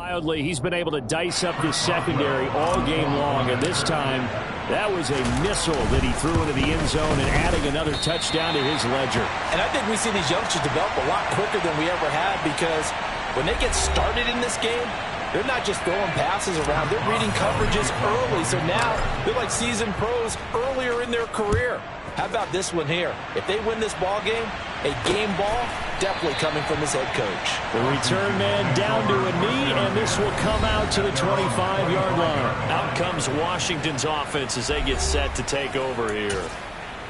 Wildly, he's been able to dice up this secondary all game long, and this time that was a missile that he threw into the end zone and adding another touchdown to his ledger. And I think we see these youngsters develop a lot quicker than we ever have, because when they get started in this game, they're not just throwing passes around, they're reading coverages early. So now they're like seasoned pros earlier in their career. How about this one here? If they win this ball game, a game ball definitely coming from his head coach. The return man down to a knee, and this will come out to the 25-yard line. Out comes Washington's offense as they get set to take over here.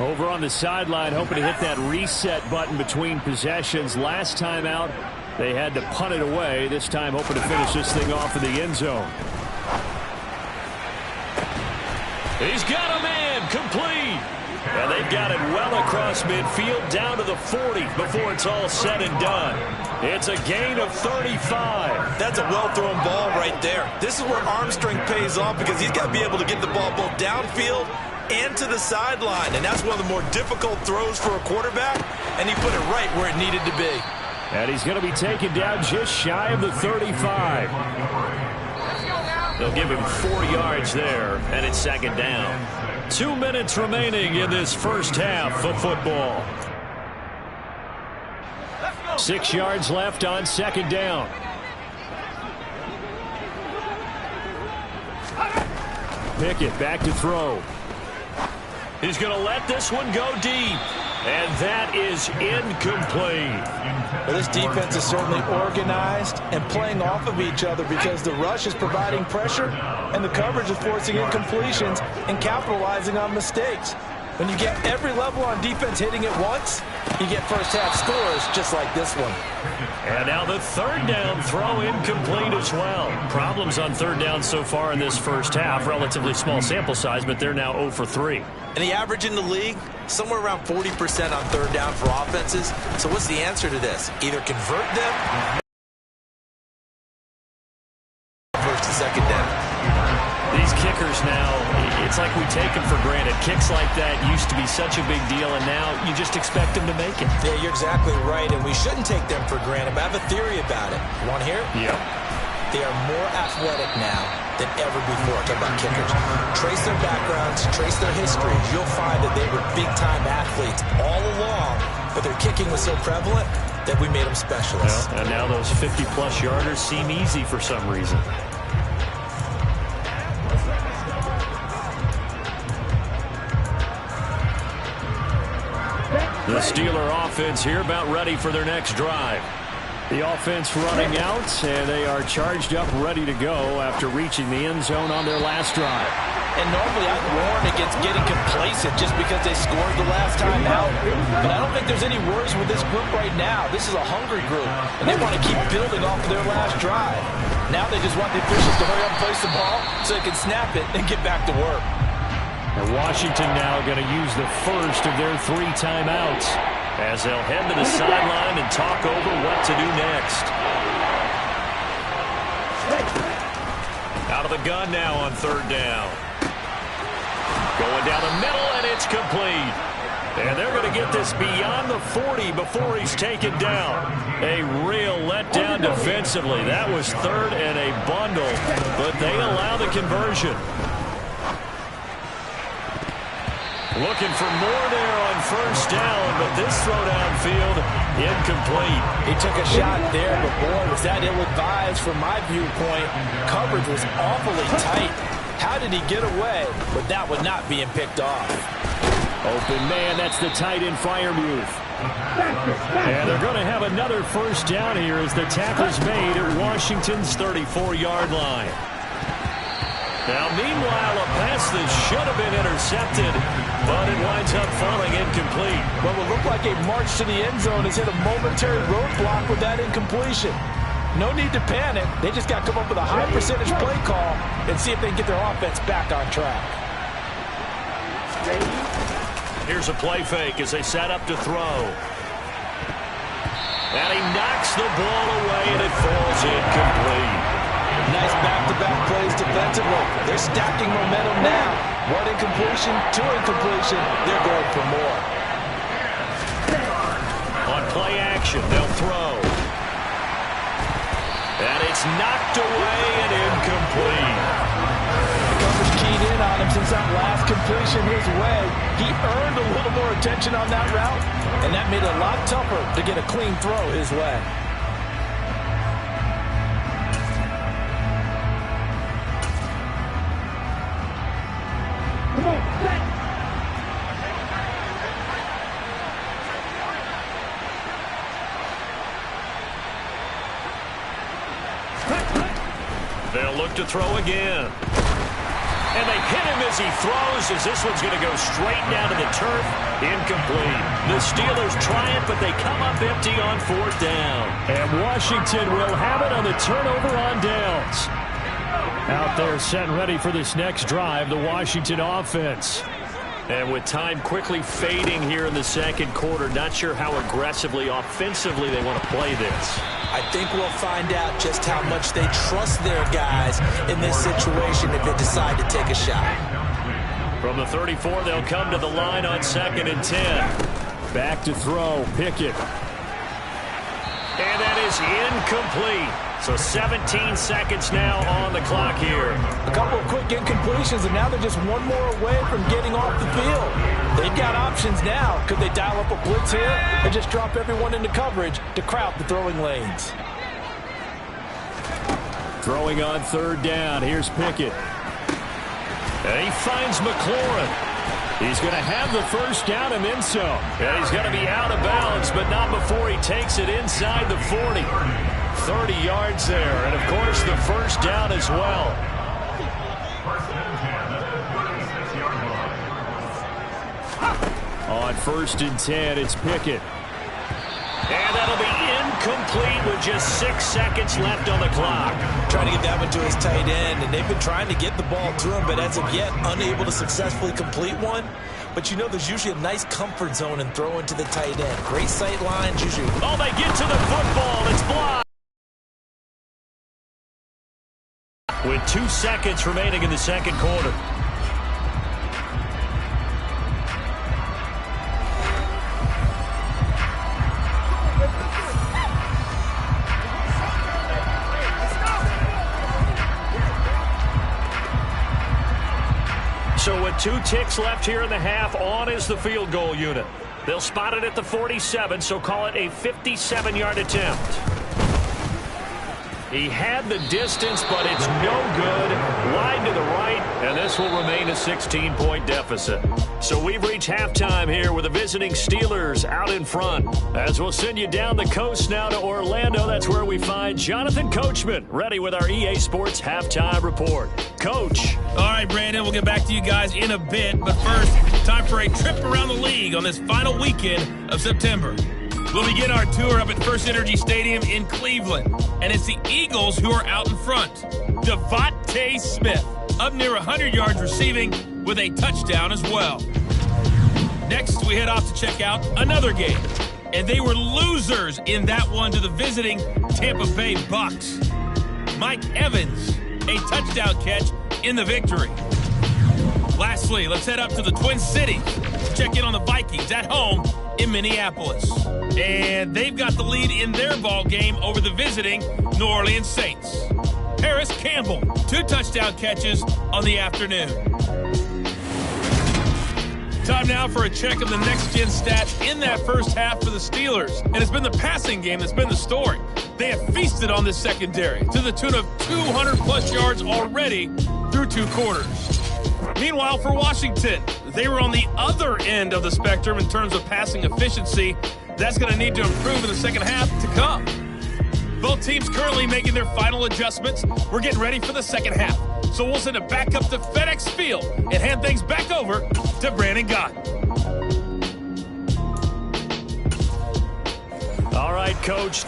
Over on the sideline, hoping to hit that reset button between possessions. Last time out, they had to punt it away. This time, hoping to finish this thing off in the end zone. He's got a man, complete. And they've got it well across midfield down to the 40 before it's all said and done. It's a gain of 35. That's a well-thrown ball right there. This is where arm strength pays off, because he's got to be able to get the ball both downfield and to the sideline. And that's one of the more difficult throws for a quarterback, and he put it right where it needed to be. And he's going to be taken down just shy of the 35. They'll give him 4 yards there, and it's second down. 2 minutes remaining in this first half of football. 6 yards left on second down. Pickett back to throw. He's going to let this one go deep. And that is incomplete. Well, this defense is certainly organized and playing off of each other, because the rush is providing pressure and the coverage is forcing incompletions and capitalizing on mistakes. When you get every level on defense hitting it once, you get first-half scores just like this one. And now the third down throw incomplete as well. Problems on third down so far in this first half. Relatively small sample size, but they're now 0 for 3. And the average in the league, somewhere around 40% on third down for offenses. So what's the answer to this? Either convert them first and second down. These kickers now, it's like we take them for granted. Kicks like that used to be such a big deal, and now you just expect them to make it. Yeah, you're exactly right, and we shouldn't take them for granted, but I have a theory about it. You want to hear it? Yep. They are more athletic now than ever before. Talk about kickers. Trace their backgrounds, trace their histories. You'll find that they were big-time athletes all along, but their kicking was so prevalent that we made them specialists. Well, and now those 50-plus yarders seem easy for some reason. The Steeler offense here about ready for their next drive. The offense running out, and they are charged up, ready to go after reaching the end zone on their last drive. And normally I'd warn against getting complacent just because they scored the last time out. But I don't think there's any worries with this group right now. This is a hungry group, and they want to keep building off of their last drive. Now they just want the officials to hurry up and place the ball so they can snap it and get back to work. And Washington now going to use the first of their 3 timeouts as they'll head to the sideline and talk over what to do next. Out of the gun now on third down. Going down the middle, and it's complete. And they're going to get this beyond the 40 before he's taken down. A real letdown defensively. That was third and a bundle, but they allow the conversion. Looking for more there on first down, but this throw downfield, incomplete. He took a shot there, but boy, was that ill-advised from my viewpoint. Coverage was awfully tight. How did he get away with that one not being picked off? Open man, that's the tight end Freiermuth. And they're going to have another first down here as the tackle's made at Washington's 34-yard line. Now, meanwhile, a pass that should have been intercepted, but it winds up falling incomplete. Well, it looked like a march to the end zone has hit a momentary roadblock with that incompletion. No need to panic. They just got to come up with a high percentage play call and see if they can get their offense back on track. Here's a play fake as they set up to throw. And he knocks the ball away, and it falls incomplete. Nice back-to-back plays defensively. They're stacking momentum now. 1 incompletion, 2 incompletion. They're going for more. On play action, they'll throw. And it's It's knocked away and incomplete. Coverage keyed in on him since that last completion his way. He earned a little more attention on that route, and that made it a lot tougher to get a clean throw his way. They'll look to throw again. And they hit him as he throws, as this one's going to go straight down to the turf. Incomplete. The Steelers try it, but they come up empty on 4th down. And Washington will have it on the turnover on downs. Out there set and ready for this next drive, the Washington offense. And with time quickly fading here in the second quarter, not sure how aggressively, offensively they want to play this. I think we'll find out just how much they trust their guys in this situation if they decide to take a shot. From the 34, they'll come to the line on 2nd and 10. Back to throw, Pickett. And that is incomplete. So 17 seconds now on the clock here. A couple of quick incompletions, and now they're just one more away from getting off the field. They've got options now. Could they dial up a blitz here or just drop everyone into coverage to crowd the throwing lanes? Throwing on 3rd down. Here's Pickett. And he finds McLaurin. He's going to have the 1st down and then some. And he's going to be out of bounds, but not before he takes it inside the 40. 30 yards there, and of course the 1st down as well. On 1st and 10, it's Pickett. And that'll be incomplete with just 6 seconds left on the clock. Trying to get that one to his tight end, and they've been trying to get the ball to him, but as of yet, unable to successfully complete one. But you know there's usually a nice comfort zone in throwing to the tight end. Great sight lines usually. Oh, they get to the football. It's blocked. With 2 seconds remaining in the second quarter. So with 2 ticks left here in the half, on is the field goal unit. They'll spot it at the 47, so call it a 57-yard attempt. He had the distance, but it's no good. Wide to the right, and this will remain a 16-point deficit. So we've reached halftime here with the visiting Steelers out in front. As we'll send you down the coast now to Orlando, that's where we find Jonathan Coachman, ready with our EA Sports Halftime Report. Coach. All right, Brandon, we'll get back to you guys in a bit. But first, time for a trip around the league on this final weekend of September. We'll begin our tour up at First Energy Stadium in Cleveland. And it's the Eagles who are out in front. Devontae Smith, up near 100 yards receiving with a touchdown as well. Next, we head off to check out another game. And they were losers in that one to the visiting Tampa Bay Bucks. Mike Evans, a touchdown catch in the victory. Lastly, let's head up to the Twin Cities to check in on the Vikings at home in Minneapolis. And they've got the lead in their ball game over the visiting New Orleans Saints. Paris Campbell, 2 touchdown catches on the afternoon. Time now for a check of the next-gen stats in that first half for the Steelers. And it's been the passing game that's been the story. They have feasted on this secondary to the tune of 200-plus yards already through 2 quarters. Meanwhile, for Washington, they were on the other end of the spectrum in terms of passing efficiency. That's going to need to improve in the second half to come. Both teams currently making their final adjustments. We're getting ready for the second half. So we'll send it back up to FedEx Field and hand things back over to Brandon Gott. All right, Coach,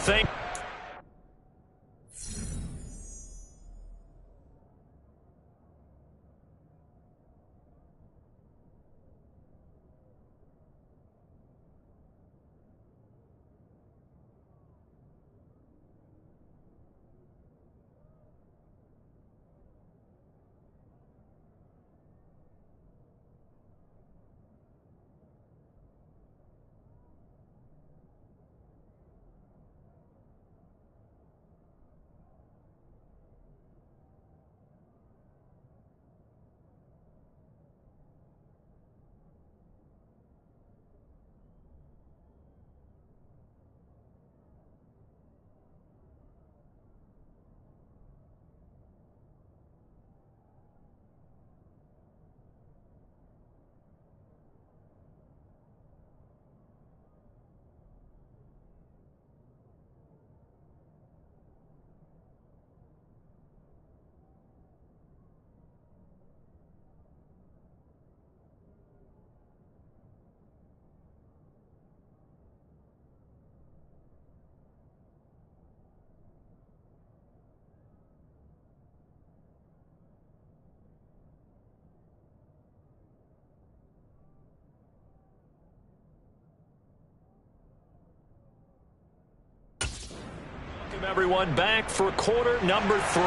Everyone back for quarter number 3.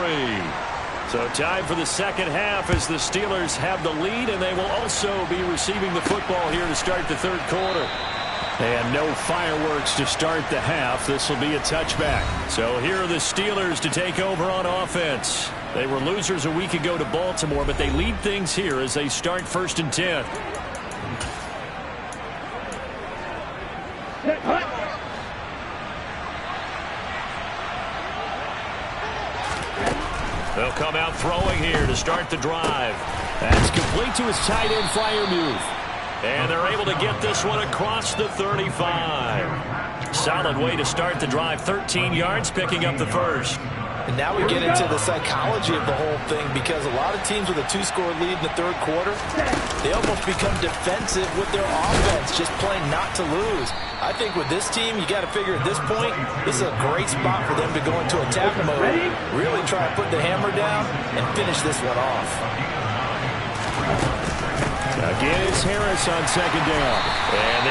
So time for the second half as the Steelers have the lead, and they will also be receiving the football here to start the third quarter. And no fireworks to start the half. This will be a touchback. So here are the Steelers to take over on offense. They were losers a week ago to Baltimore, but they lead things here as they start 1st and 10. They'll come out throwing here to start the drive. That's complete to his tight end Freiermuth. And they're able to get this one across the 35. Solid way to start the drive. 13 yards, picking up the first. And now we get into the psychology of the whole thing, because a lot of teams with a 2-score lead in the third quarter, they almost become defensive with their offense, just playing not to lose. I think with this team, you got to figure at this point, this is a great spot for them to go into attack mode, really try to put the hammer down and finish this one off. Again, it's Harris on 2nd down. And